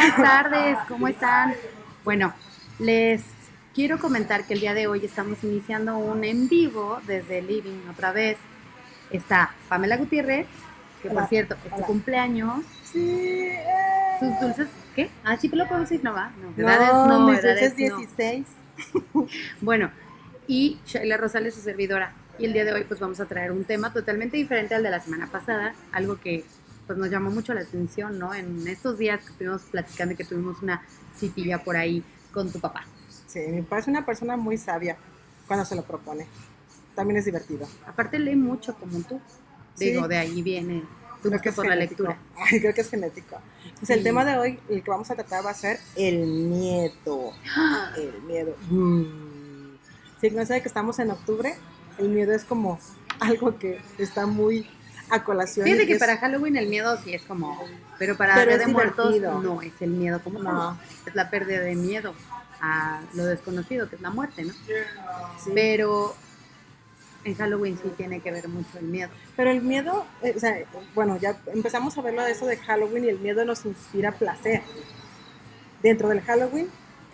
buenas tardes, ¿cómo están? Bueno, les quiero comentar que el día de hoy estamos iniciando un en vivo desde el living otra vez. Está Pamela Gutiérrez, que por Hola, cierto, es tu hola. cumpleaños. Sí, Sus dulces, ¿qué? Ah, sí, lo podemos decir, no va. No, no, mis dulces edades no. 16. Bueno, y Shaila Rosales, su servidora. Y el día de hoy pues vamos a traer un tema totalmente diferente al de la semana pasada, algo que pues nos llamó mucho la atención, ¿no? En estos días que estuvimos platicando y que tuvimos una citilla por ahí con tu papá. Sí, me parece una persona muy sabia cuando se lo propone. También es divertido. Aparte lee mucho como tú. Digo, Sí, de ahí viene tu creo que gusto es por la lectura. genético. Ay, creo que es genético. Pues el Sí. tema de hoy, el que vamos a tratar va a ser el miedo. El miedo. Sí, no sabe que estamos en octubre, el miedo es como algo que está muy a colación y Fíjate que que para es, Halloween el miedo sí es como, pero para pero Día es de Muertos divertido. no es el miedo como tal. No, Es la pérdida de miedo a lo desconocido, que es la muerte, ¿no? sí. Pero en Halloween sí tiene que ver mucho el miedo. Pero el miedo, o sea, bueno, ya empezamos a verlo de eso de Halloween y el miedo nos inspira placer. Dentro del Halloween,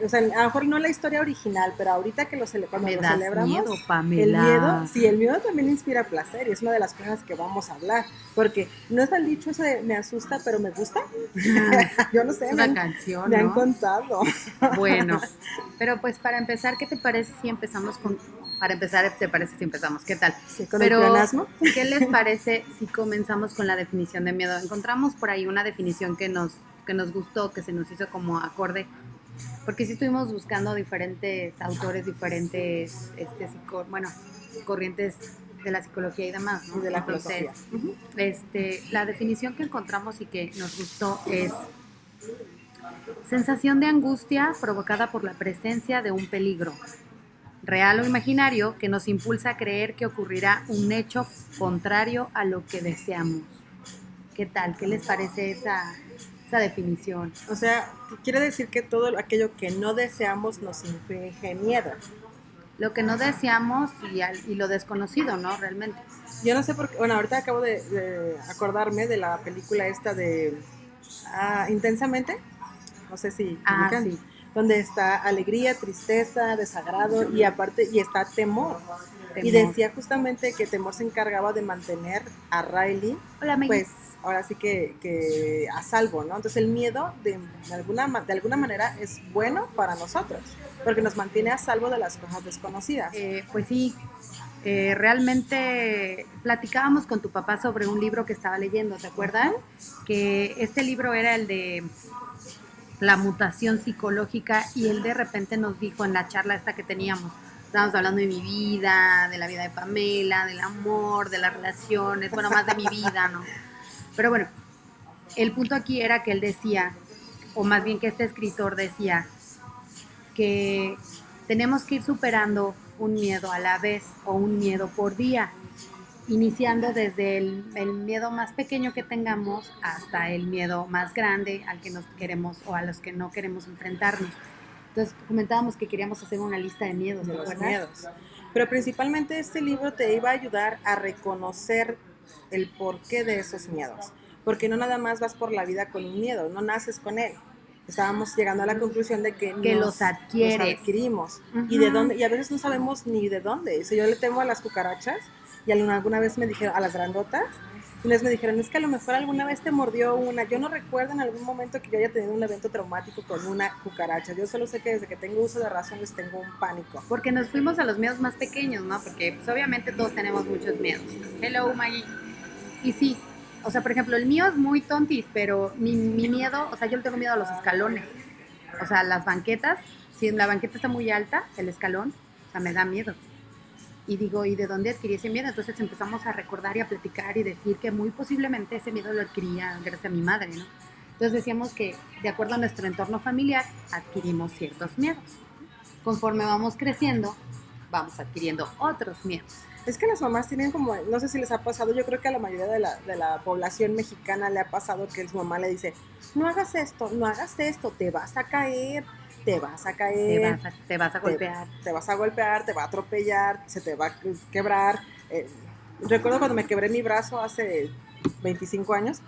o sea, a lo mejor no la historia original, pero ahorita que cuando Me lo das celebramos, miedo, el miedo, Pamela. sí, el miedo también inspira placer y es una de las cosas que vamos a hablar. Porque no es el dicho eso de me asusta, pero me gusta. Yo no Es sé, una me canción, han ¿no? contado. Bueno, pero pues para empezar, ¿qué te parece si empezamos con... Para empezar, ¿te parece si empezamos? ¿Qué tal? Sí, con el Pero, pleonasmo. ¿qué les parece si comenzamos con la definición de miedo? Encontramos por ahí una definición que nos gustó, que se nos hizo como acorde, porque sí estuvimos buscando diferentes autores, diferentes, bueno, corrientes de la psicología y demás, Y ¿no? de la Entonces, filosofía. Uh-huh. la definición que encontramos y que nos gustó es sensación de angustia provocada por la presencia de un peligro, real o imaginario, que nos impulsa a creer que ocurrirá un hecho contrario a lo que deseamos. ¿Qué tal? ¿Qué les parece esa definición? O sea, quiere decir que todo aquello que no deseamos nos inflige miedo. Lo que no deseamos y lo desconocido, ¿no? Realmente. Yo no sé por qué, bueno, ahorita acabo de acordarme de la película esta de Intensamente, no sé si Ah, ubican, sí. donde está alegría, tristeza, desagrado y aparte, y está temor. Y Temor. decía justamente que temor se encargaba de mantener a Riley, Hola, Maggie. pues ahora sí que a salvo, ¿no? Entonces el miedo de alguna manera es bueno para nosotros, porque nos mantiene a salvo de las cosas desconocidas. Pues sí, realmente platicábamos con tu papá sobre un libro que estaba leyendo, ¿te acuerdas? Uh-huh. Que este libro era el de la mutación psicológica y él de repente nos dijo en la charla esta que teníamos, estábamos hablando de mi vida, de la vida de Pamela, del amor, de las relaciones, bueno, más de mi vida, ¿no? Pero bueno, el punto aquí era que él decía, o más bien que este escritor decía, que tenemos que ir superando un miedo a la vez o un miedo por día, iniciando desde el miedo más pequeño que tengamos hasta el miedo más grande al que nos queremos o a los que no queremos enfrentarnos. Entonces comentábamos que queríamos hacer una lista de miedos, De ¿te los acuerdas? miedos. Pero principalmente este libro te iba a ayudar a reconocer el porqué de esos miedos. Porque no nada más vas por la vida con un miedo, no naces con él. Estábamos llegando a la conclusión de que Que los los adquieres. adquirimos. Y de Uh-huh. dónde, y a veces no sabemos ni de dónde. O sea, yo le temo a las cucarachas y alguna vez me dijeron, a las grandotas, y les me dijeron, es que a lo mejor alguna vez te mordió una. Yo no recuerdo en algún momento que yo haya tenido un evento traumático con una cucaracha. Yo solo sé que desde que tengo uso de razón les tengo un pánico. Porque nos fuimos a los miedos más pequeños, ¿no? Porque pues, obviamente todos tenemos muchos miedos. Hello, Maggie. Y sí, o sea, por ejemplo, el mío es muy tontis, pero mi miedo, o sea, yo le tengo miedo a los escalones. O sea, las banquetas, si la banqueta está muy alta, el escalón, o sea, me da miedo. Y digo, ¿y de dónde adquirí ese miedo? Entonces empezamos a recordar y a platicar y decir que muy posiblemente ese miedo lo adquiría gracias a mi madre, ¿no? Entonces decíamos que de acuerdo a nuestro entorno familiar adquirimos ciertos miedos. Conforme vamos creciendo, vamos adquiriendo otros miedos. Es que las mamás tienen como, no sé si les ha pasado, yo creo que a la mayoría de la población mexicana le ha pasado que su mamá le dice, no hagas esto, te vas a caer, te vas a caer, Te vas a te, golpear. te vas a golpear, te va a atropellar, se te va a quebrar. Recuerdo cuando me quebré mi brazo hace 25 años,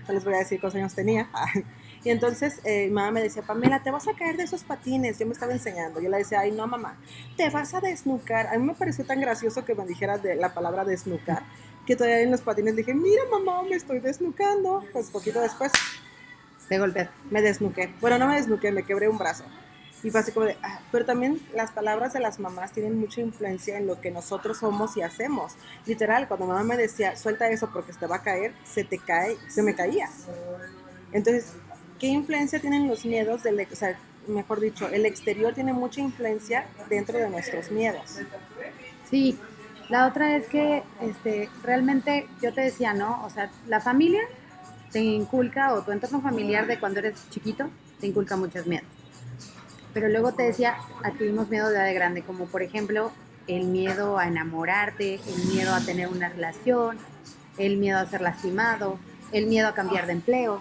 no les voy a decir cuántos años tenía, Y entonces mi mamá me decía, Pamela, te vas a caer de esos patines. Yo me estaba enseñando. Yo le decía, ay, no, mamá, te vas a desnucar. A mí me pareció tan gracioso que me dijera de la palabra desnucar, que todavía en los patines dije, mira, mamá, me estoy desnucando. Pues poquito después Te golpeaste. me desnuqué. Bueno, no me desnuqué, me quebré un brazo. Y fue así como de, pero también las palabras de las mamás tienen mucha influencia en lo que nosotros somos y hacemos. Literal, cuando mamá me decía, suelta eso porque se te va a caer, se te cae, se me caía. Entonces, ¿qué influencia tienen los miedos? O sea, mejor dicho, el exterior tiene mucha influencia dentro de nuestros miedos. Sí, la otra es que realmente yo te decía, ¿no? O sea, la familia te inculca, o tu entorno familiar de cuando eres chiquito, te inculca muchos miedos. Pero luego te decía, adquirimos miedo de grande, como por ejemplo el miedo a enamorarte, el miedo a tener una relación, el miedo a ser lastimado, el miedo a cambiar de empleo,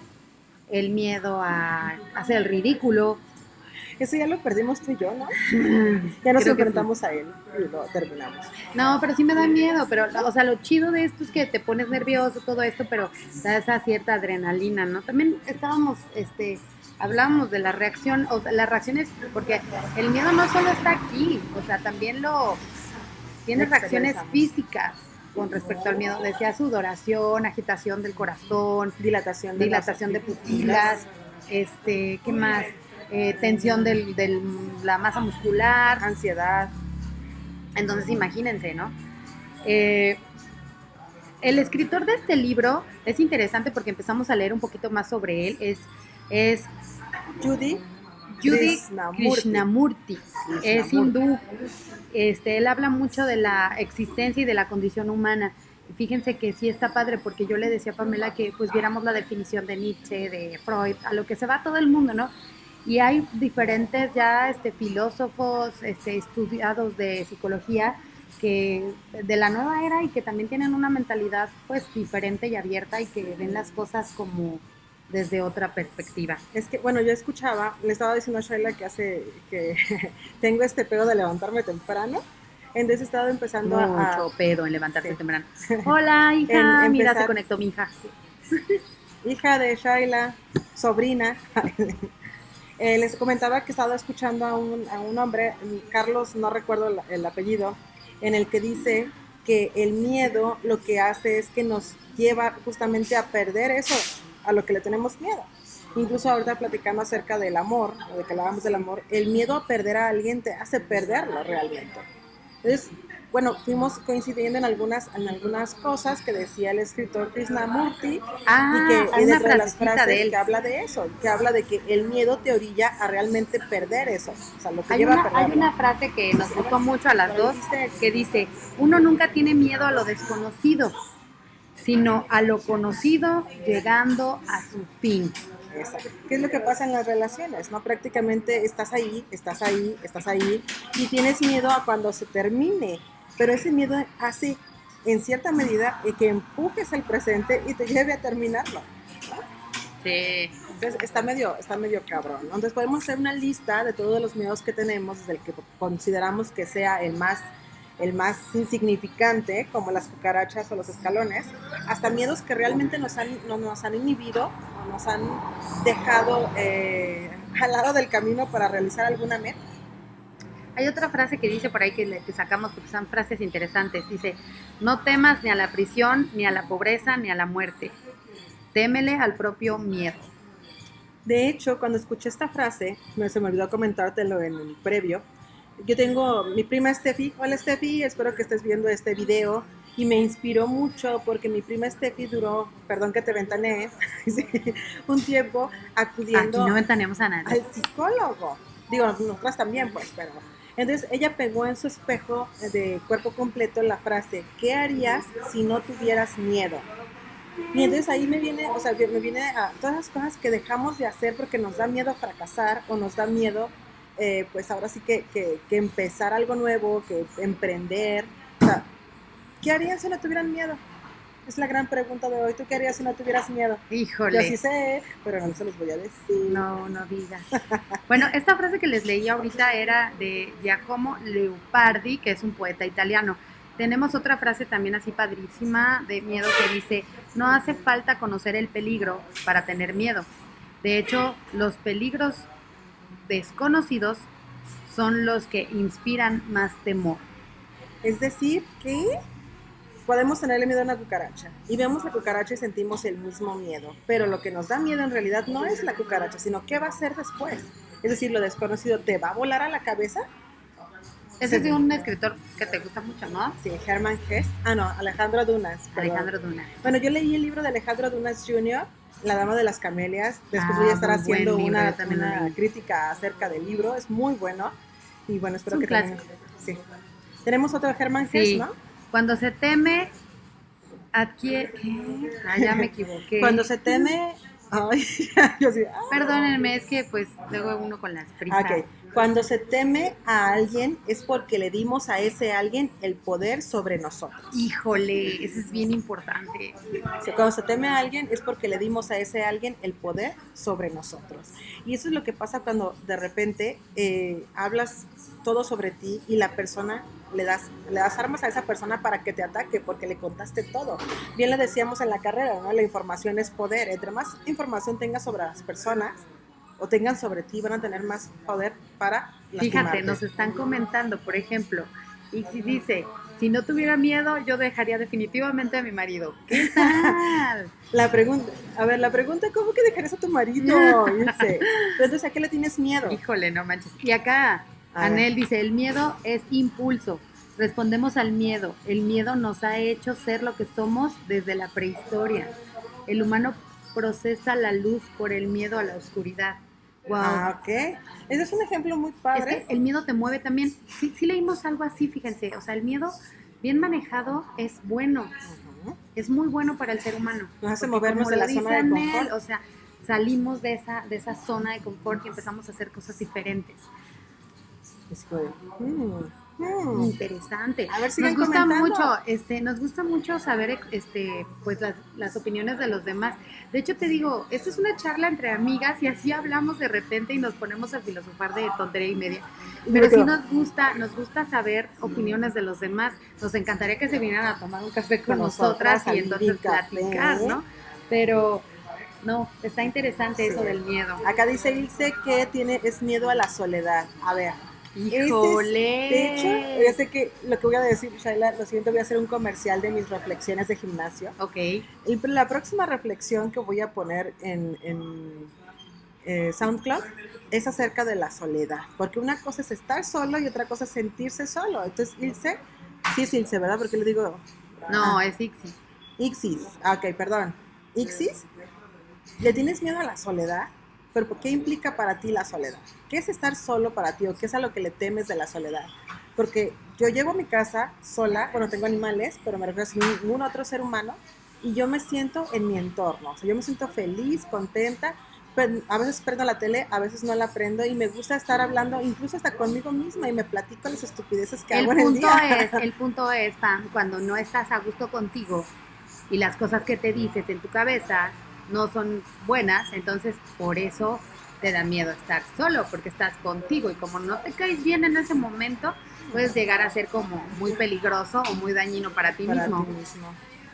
el miedo a hacer el ridículo. Eso ya lo perdimos tú y yo, ¿no? Ya nos enfrentamos a él y lo terminamos. No, pero sí me da miedo, pero, o sea, lo chido de esto es que te pones nervioso, todo esto, pero da esa cierta adrenalina, ¿no? También hablábamos de la reacción, o sea, las reacciones, porque el miedo no solo está aquí, o sea, también tiene reacciones físicas con respecto al miedo. Decía sudoración, agitación del corazón, dilatación de pupilas, ¿qué más? Tensión de la masa muscular, ansiedad. Entonces imagínense, ¿no? El escritor de este libro es interesante porque empezamos a leer un poquito más sobre él, es Judy Krishnamurti. Es hindú. Él habla mucho de la existencia y de la condición humana. Y fíjense que sí está padre, porque yo le decía a Pamela que pues viéramos la definición de Nietzsche, de Freud, a lo que se va todo el mundo, ¿no? Y hay diferentes ya filósofos estudiados de psicología que de la nueva era y que también tienen una mentalidad pues diferente y abierta y que ven las cosas como desde otra perspectiva. Es que, bueno, yo escuchaba, le estaba diciendo a Shaila que tengo este pedo de levantarme temprano, entonces he estado empezando Mucho pedo en levantarse temprano. Hola, hija, mira, se conectó mi hija. Hija de Shaila, sobrina. Les comentaba que estaba escuchando a un hombre, Carlos, no recuerdo el apellido, en el que dice que el miedo lo que hace es que nos lleva justamente a perder eso, a lo que le tenemos miedo. Incluso ahorita platicando acerca del amor, o de que hablábamos del amor, el miedo a perder a alguien te hace perderlo realmente. Entonces, bueno, fuimos coincidiendo en algunas cosas que decía el escritor Krishnamurti, y dentro de las frases de él que habla de eso, que habla de que el miedo te orilla a realmente perder eso, o sea, lo que lleva a perderlo. Hay una frase que nos gustó mucho a las dos, que dice, uno nunca tiene miedo a lo desconocido, sino a lo conocido llegando a su fin. Exacto. ¿Qué es lo que pasa en las relaciones? ¿No? Prácticamente estás ahí y tienes miedo a cuando se termine, pero ese miedo hace en cierta medida que empujes el presente y te lleve a terminarlo, ¿no? Sí. Entonces está medio cabrón, ¿no? Entonces podemos hacer una lista de todos los miedos que tenemos, desde el que consideramos que sea el más insignificante, como las cucarachas o los escalones, hasta miedos que realmente nos han inhibido o nos han dejado al lado del camino para realizar alguna meta. Hay otra frase que dice por ahí que sacamos porque son frases interesantes. Dice, no temas ni a la prisión, ni a la pobreza, ni a la muerte. Témele al propio miedo. De hecho, cuando escuché esta frase, se me olvidó comentártelo en el previo. Yo tengo mi prima Steffi. Hola Steffi, espero que estés viendo este video. Y me inspiró mucho porque mi prima Steffi duró, perdón que te ventaneé, un tiempo acudiendo. Aquí no ventaneamos a nadie. Al psicólogo. Digo, nosotras también, pues, pero. Entonces ella pegó en su espejo de cuerpo completo la frase, ¿qué harías si no tuvieras miedo? Y entonces ahí me viene a todas las cosas que dejamos de hacer porque nos da miedo fracasar o nos da miedo. Pues ahora sí que empezar algo nuevo, que emprender. O sea, ¿qué harías si no tuvieran miedo? Es la gran pregunta de hoy. ¿Tú qué harías si no tuvieras miedo? Híjole. Yo sí sé, pero no se los voy a decir. No digas. Bueno, esta frase que les leí ahorita era de Giacomo Leopardi, que es un poeta italiano. Tenemos otra frase también así padrísima de miedo que dice, no hace falta conocer el peligro para tener miedo. De hecho, los peligros desconocidos son los que inspiran más temor. Es decir, que podemos tenerle miedo a una cucaracha y vemos la cucaracha y sentimos el mismo miedo, pero lo que nos da miedo en realidad no es la cucaracha, sino qué va a hacer después. Es decir, lo desconocido te va a volar a la cabeza. Ese es de un escritor que te gusta mucho, ¿no? Sí, Hermann Hesse. No, Alejandro Dumas. Perdón. Alejandro Dumas. Bueno, yo leí el libro de Alejandro Dumas Jr., La Dama de las Camelias. Después voy a estar haciendo una crítica acerca del libro. Es muy bueno. Y bueno, espero que también. Sí. Tenemos otro Hermann Hesse, ¿no? Cuando se teme, adquiere. ¿Qué? Ya me equivoqué. Cuando se teme. Ay, yo sí. Perdónenme, es que pues luego uno con las prisas. Okay. Cuando se teme a alguien es porque le dimos a ese alguien el poder sobre nosotros. Híjole, eso es bien importante. Cuando se teme a alguien es porque le dimos a ese alguien el poder sobre nosotros. Y eso es lo que pasa cuando de repente hablas todo sobre ti y la persona le das armas a esa persona para que te ataque porque le contaste todo. Bien le decíamos en la carrera, ¿no? La información es poder. Entre más información tengas sobre las personas o tengan sobre ti, van a tener más poder para lastimarte. Fíjate, nos están comentando, por ejemplo, Ixis dice, si no tuviera miedo, yo dejaría definitivamente a mi marido. ¿Qué tal? La pregunta, ¿cómo que dejarías a tu marido? Ilse? Pero entonces, ¿a qué le tienes miedo? Híjole, no manches. Y acá, Anel dice, el miedo es impulso. Respondemos al miedo. El miedo nos ha hecho ser lo que somos desde la prehistoria. El humano procesa la luz por el miedo a la oscuridad. Wow. Ok. Ese es un ejemplo muy padre. Es que el miedo te mueve también. Sí leímos algo así, fíjense. O sea, el miedo bien manejado es bueno. Uh-huh. Es muy bueno para el ser humano. Nos hace movernos de la zona de confort. O sea, salimos de esa zona de confort y empezamos a hacer cosas diferentes. Es que, interesante. A ver, nos gusta mucho, nos gusta mucho saber pues las opiniones de los demás. De hecho te digo, esto es una charla entre amigas y así hablamos de repente y nos ponemos a filosofar de tontería y media. Pero sí nos gusta saber opiniones de los demás. Nos encantaría que se vinieran a tomar un café con nosotras y entonces platicar, ¿no? Pero no, está interesante eso del miedo. Acá dice Ilse que es miedo a la soledad. A ver. ¡Híjole! De hecho, ya sé que lo que voy a decir, Shaila, lo siguiente voy a hacer un comercial de mis reflexiones de gimnasio. Ok. La próxima reflexión que voy a poner en SoundCloud es acerca de la soledad, porque una cosa es estar solo y otra cosa es sentirse solo. Entonces, Ilse, sí es Ilse, ¿verdad? Porque le digo... No, es Ixis. Ixis, ok, perdón. Ixis, ¿le tienes miedo a la soledad? Pero ¿qué implica para ti la soledad? ¿Qué es estar solo para ti o qué es a lo que le temes de la soledad? Porque yo llego a mi casa sola, bueno, tengo animales, pero me refiero a ningún otro ser humano y yo me siento en mi entorno. O sea, yo me siento feliz, contenta, pero a veces prendo la tele, a veces no la prendo y me gusta estar hablando incluso hasta conmigo misma y me platico las estupideces que hago en el día. El punto es, Pam, cuando no estás a gusto contigo y las cosas que te dices en tu cabeza no son buenas, entonces por eso te da miedo estar solo, porque estás contigo y como no te caes bien en ese momento, puedes llegar a ser como muy peligroso o muy dañino para ti mismo.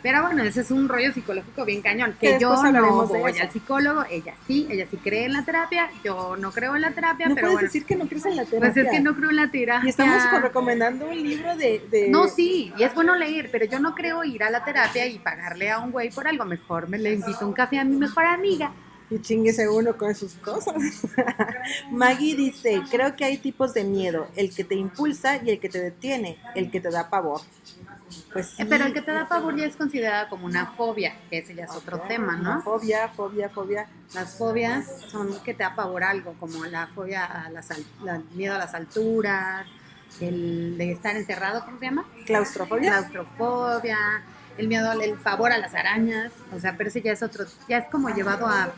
Pero bueno, ese es un rollo psicológico bien cañón, que yo no voy al psicólogo, ella sí cree en la terapia, yo no creo en la terapia, no pero puedes bueno, decir que no crees en la terapia. Pues es que no creo en la terapia. Y estamos recomendando un libro de... No, sí, y es bueno leer, pero yo no creo ir a la terapia y pagarle a un güey por algo, mejor me le invito un café a mi mejor amiga. Y chinguese uno con sus cosas. Maggie dice, creo que hay tipos de miedo, el que te impulsa y el que te detiene, el que te da pavor. Pues sí. Pero el que te da pavor ya es considerada como una fobia, que ese ya es otro tema, ¿no? Fobia. Las fobias son que te da pavor algo, como la fobia a miedo a las alturas, el de estar encerrado, ¿cómo se llama? Claustrofobia, el miedo, el pavor a las arañas, o sea, pero ese ya es otro, ya es como llevado a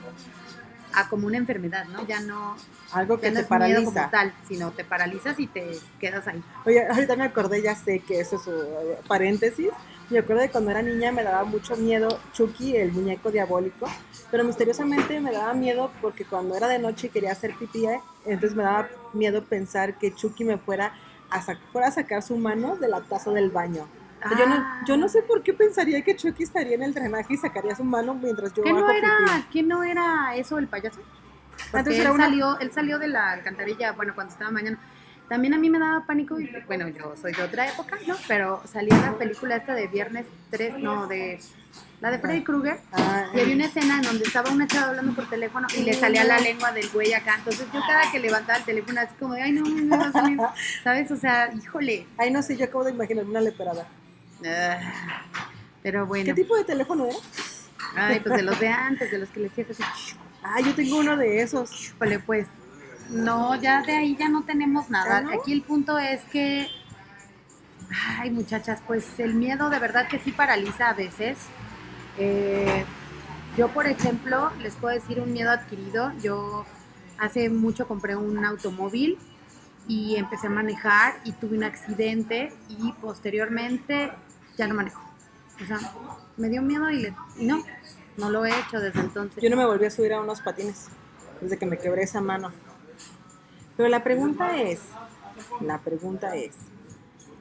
como una enfermedad, ¿no? Ya no... Algo que no te es paraliza. Miedo como tal, sino te paralizas y te quedas ahí. Oye, ahorita me acordé, ya sé que eso es paréntesis. Me acuerdo de cuando era niña me daba mucho miedo Chucky, el muñeco diabólico, pero misteriosamente me daba miedo porque cuando era de noche y quería hacer pipí, entonces me daba miedo pensar que Chucky me fuera a sacar su mano de la taza del baño. Yo no sé por qué pensaría que Chucky estaría en el drenaje y sacaría su mano mientras yo hago pipí. ¿Qué no era eso el payaso? Porque Entonces era él salió de la alcantarilla, bueno, cuando estaba mañana. También a mí me daba pánico, y bueno, yo soy de otra época, ¿no? Pero salía la película esta de Viernes 3, no, de la de Freddy Krueger, y había una escena en donde estaba una chava hablando por teléfono y le salía la lengua del güey acá. Entonces yo cada que levantaba el teléfono así como de, ay, no, me va a salir, ¿sabes? O sea, híjole. Ay, no sé, yo acabo de imaginar una leperada. Pero bueno. ¿Qué tipo de teléfono es? Ay, pues de los de antes, de los que le hacías así. Ah, yo tengo uno de esos. Híjole, pues, no, ya de ahí ya no tenemos nada. ¿Ya no? Aquí el punto es que, ay, muchachas, pues el miedo de verdad que sí paraliza a veces. Yo, por ejemplo, les puedo decir un miedo adquirido. Yo hace mucho compré un automóvil y empecé a manejar y tuve un accidente y posteriormente ya no manejo. O sea, me dio miedo y no lo he hecho desde entonces. Yo no me volví a subir a unos patines desde que me quebré esa mano. Pero la pregunta es,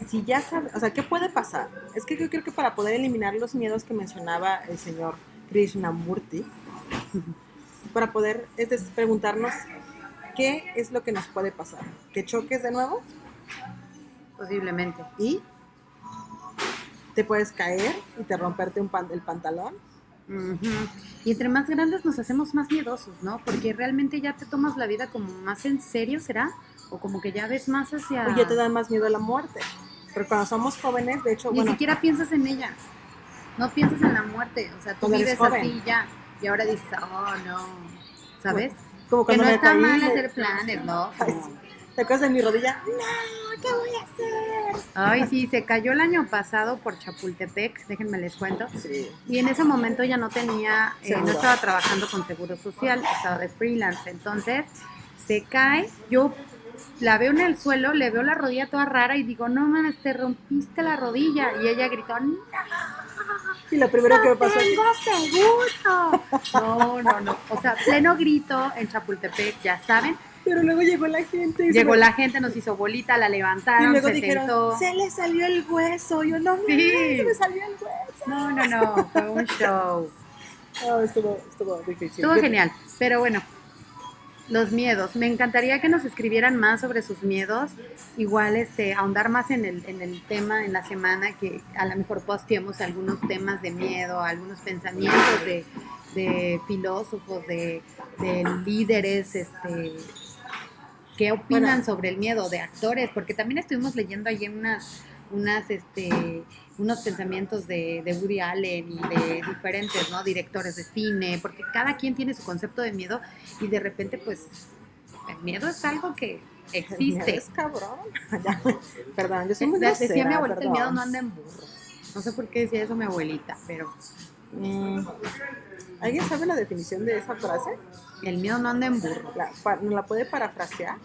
si ya sabes, o sea, ¿qué puede pasar? Es que yo creo que para poder eliminar los miedos que mencionaba el señor Krishnamurti, para poder preguntarnos qué es lo que nos puede pasar. ¿Que choques de nuevo? Posiblemente. ¿Y te puedes caer y te romperte el pantalón? Uh-huh. Y entre más grandes nos hacemos más miedosos, ¿no? Porque realmente ya te tomas la vida como más en serio, ¿será? O como que ya ves más hacia... O ya te da más miedo a la muerte. Pero cuando somos jóvenes, de hecho, Ni siquiera piensas en ella. No piensas en la muerte. O sea, tú vives así ya. Y ahora dices, oh, no. ¿Sabes? Como que no me está caí, mal hacer planes, ¿no? Ay, sí. ¿Te acuerdas de mi rodilla? No, ¿qué voy a hacer? Ay, sí, se cayó el año pasado por Chapultepec, déjenme les cuento. Sí. Y en ese momento ya no tenía, no estaba trabajando con Seguro Social, estaba de freelance. Entonces, se cae, yo la veo en el suelo, le veo la rodilla toda rara y digo, no mames, te rompiste la rodilla. Y ella gritó, no. Y lo primero que me pasó tengo seguro. No. O sea, pleno grito en Chapultepec, ya saben. Pero luego llegó la gente. Llegó la gente, nos hizo bolita, la levantaron, y luego se dijeron, sentó. se le salió el hueso. Yo, no, sí. Se me salió el hueso. No, fue un show. Oh, estuvo difícil. Estuvo genial, pero bueno, los miedos. Me encantaría que nos escribieran más sobre sus miedos. Igual, ahondar más en el tema en la semana, que a lo mejor posteemos algunos temas de miedo, algunos pensamientos de filósofos, de líderes, ¿qué opinan sobre el miedo? De actores, porque también estuvimos leyendo ahí unos pensamientos de Woody Allen y de diferentes, ¿no? Directores de cine, porque cada quien tiene su concepto de miedo y de repente, pues, el miedo es algo que existe. Es cabrón. Perdón, yo soy muy grosera. Decía mi abuelita, el miedo no anda en burro. No sé por qué decía eso mi abuelita, pero... ¿Alguien sabe la definición de esa frase? El miedo no anda en burro. ¿No la puede parafrasear?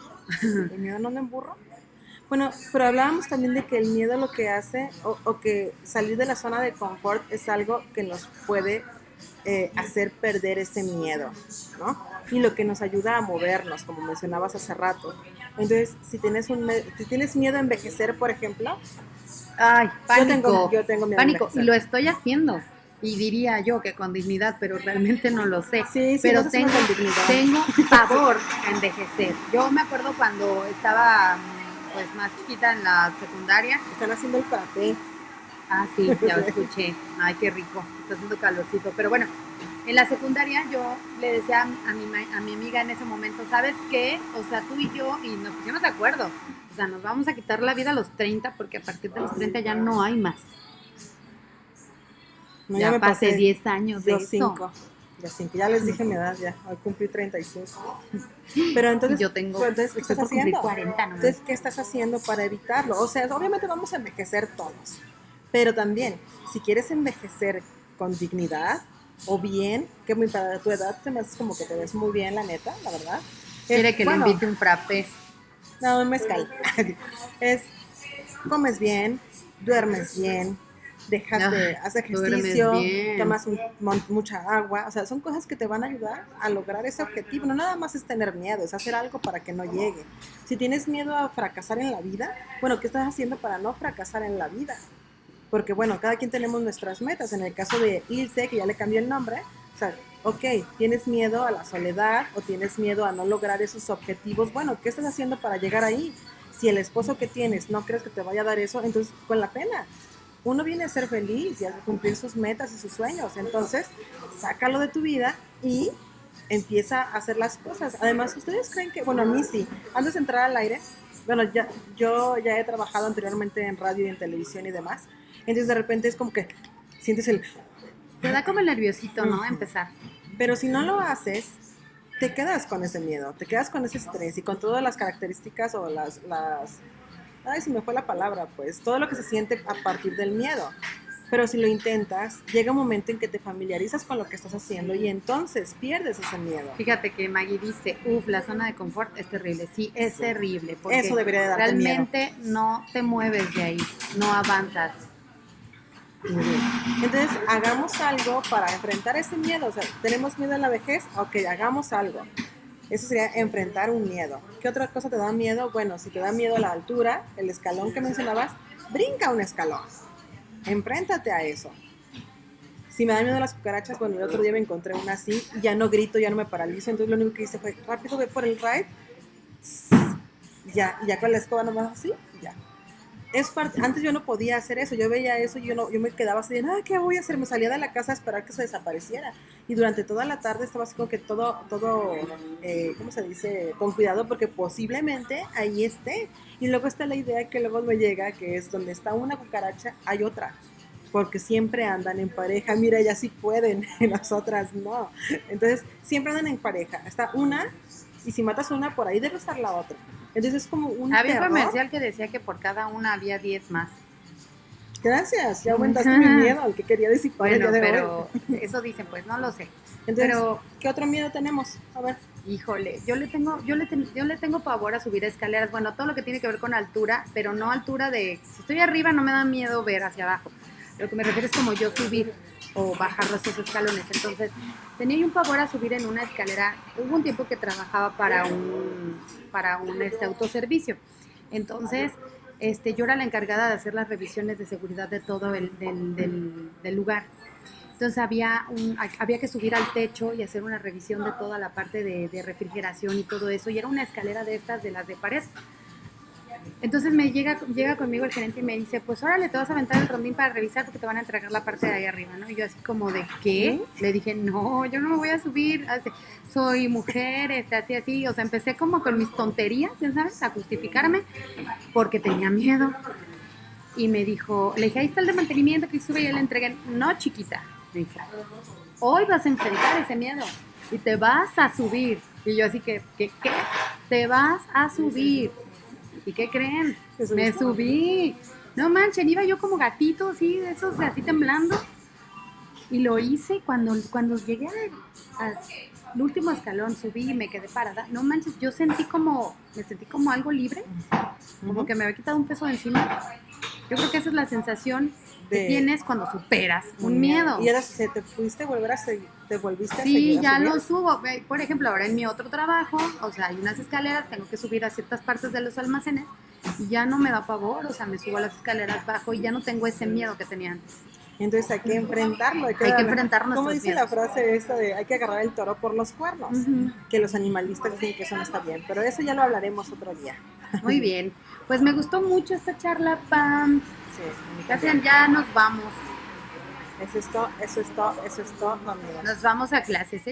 ¿El miedo no anda en burro? Bueno, pero hablábamos también de que el miedo lo que hace, o que salir de la zona de confort es algo que nos puede hacer perder ese miedo, ¿no? Y lo que nos ayuda a movernos, como mencionabas hace rato. Entonces, si tienes miedo a envejecer, por ejemplo... Ay, pánico. Yo tengo miedo pánico, a envejecer. Y lo estoy haciendo. Y diría yo que con dignidad, pero realmente no lo sé. Sí, pero no tengo pavor a envejecer. Yo me acuerdo cuando estaba pues más chiquita en la secundaria. Están haciendo el frappé. Ah, sí, ya lo escuché. Ay, qué rico. Está haciendo calorcito. Pero bueno, en la secundaria yo le decía a mi amiga en ese momento, ¿sabes qué? O sea, tú y yo, y nos pusimos de acuerdo. O sea, nos vamos a quitar la vida a los 30 porque a partir de los 30 ya no hay más. No, ya pasé 10 años de eso. 5. Ya les dije mi edad, ya. Hoy cumplí 35. Pero entonces, yo tengo, entonces ¿qué estás haciendo? 40, ¿no? Entonces, ¿qué estás haciendo para evitarlo? O sea, obviamente vamos a envejecer todos. Pero también, si quieres envejecer con dignidad o bien, que para tu edad te me haces como que te ves muy bien, la neta, la verdad. Quiere que le invite un frappé. No, un mezcal. Comes bien, duermes bien, haces ejercicio, tomas mucha agua, o sea, son cosas que te van a ayudar a lograr ese objetivo. No nada más es tener miedo, es hacer algo para que no llegue. Si tienes miedo a fracasar en la vida, bueno, ¿qué estás haciendo para no fracasar en la vida? Porque bueno, cada quien tenemos nuestras metas. En el caso de Ilse, que ya le cambió el nombre, o sea, ok, tienes miedo a la soledad o tienes miedo a no lograr esos objetivos. Bueno, ¿qué estás haciendo para llegar ahí? Si el esposo que tienes no crees que te vaya a dar eso, entonces con la pena. Uno viene a ser feliz y a cumplir sus metas y sus sueños. Entonces, sácalo de tu vida y empieza a hacer las cosas. Además, ¿ustedes creen que, bueno, a mí sí, antes de entrar al aire, bueno, yo ya he trabajado anteriormente en radio y en televisión y demás, entonces de repente es como que sientes el... Te da como el nerviosito, ¿no? Empezar. Pero si no lo haces, te quedas con ese miedo, te quedas con ese estrés y con todas las características o ay, se me fue la palabra, pues, todo lo que se siente a partir del miedo. Pero si lo intentas, llega un momento en que te familiarizas con lo que estás haciendo y entonces pierdes ese miedo. Fíjate que Maggie dice, la zona de confort es terrible. Sí, es terrible. Porque eso debería de darte realmente miedo. No te mueves de ahí, no avanzas. Muy bien. Entonces, hagamos algo para enfrentar ese miedo. O sea, ¿tenemos miedo a la vejez? Ok, hagamos algo. Eso sería enfrentar un miedo. ¿Qué otra cosa te da miedo? Bueno, si te da miedo a la altura, el escalón que mencionabas, brinca un escalón. Enfréntate a eso. Si me da miedo a las cucarachas, bueno, el otro día me encontré una así, y ya no grito, ya no me paralizo, entonces lo único que hice fue rápido, ve por el ride, ya con la escoba nomás así, ya. Antes yo no podía hacer eso, yo veía eso y yo me quedaba así de, ¿qué voy a hacer? Me salía de la casa a esperar que se desapareciera. Y durante toda la tarde estaba así como que todo ¿cómo se dice? Con cuidado, porque posiblemente ahí esté. Y luego está la idea que luego me llega, que es donde está una cucaracha, hay otra. Porque siempre andan en pareja. Mira, ellas sí pueden, nosotras no. Entonces, siempre andan en pareja. Está una, y si matas una, por ahí debe estar la otra. Entonces es como un Había un comercial que decía que por cada una había 10 más. Gracias, ya aumentaste mi miedo al que quería disipar. Bueno, pero eso dicen, pues no lo sé. Entonces, pero, ¿qué otro miedo tenemos? A ver. Híjole, yo le tengo pavor a subir escaleras. Bueno, todo lo que tiene que ver con altura, pero no altura de... Si estoy arriba no me da miedo ver hacia abajo. Lo que me refiero es como yo subir o bajar esos escalones. Entonces, tenía yo un pavor a subir en una escalera. Hubo un tiempo que trabajaba para un autoservicio. Entonces, yo era la encargada de hacer las revisiones de seguridad de todo del lugar. Entonces había que subir al techo y hacer una revisión de toda la parte de refrigeración y todo eso. Y era una escalera de estas, de las de pared. Entonces me llega conmigo el gerente y me dice, pues órale, te vas a aventar el rondín para revisar porque te van a entregar la parte de ahí arriba, ¿no? Y yo así como, ¿de qué? Le dije, no, yo no me voy a subir, soy mujer, así. O sea, empecé como con mis tonterías, ¿sabes? A justificarme porque tenía miedo. Y me dijo, le dije, ahí está el de mantenimiento que sube y le entregué. No, chiquita, me dijo, hoy vas a enfrentar ese miedo y te vas a subir. Y yo así que ¿qué? Te vas a subir. ¿Y qué creen? Me subí. No manchen, iba yo como gatito, así, de esos, así temblando. Y lo hice cuando llegué al último escalón, subí y me quedé parada. No manches, me sentí como algo libre, como que me había quitado un peso de encima. Yo creo que esa es la sensación que tienes cuando superas un miedo. ¿Y ahora te pudiste volver a seguir? ¿Te volviste a seguir? Sí, ya subir? lo subo. Por ejemplo, ahora en mi otro trabajo, o sea, hay unas escaleras, tengo que subir a ciertas partes de los almacenes y ya no me da pavor, o sea, me subo a las escaleras, bajo y ya no tengo ese miedo que tenía antes. Entonces hay que enfrentarlo. Hay que enfrentar nuestros miedos. ¿Cómo dice la frase esta de hay que agarrar el toro por los cuernos? Que los animalistas dicen que eso no está bien, pero eso ya lo hablaremos otro día. Muy bien, pues me gustó mucho esta charla, Pam. Sí. Casi ya nos vamos. Eso es todo, amigas. Nos vamos a clases.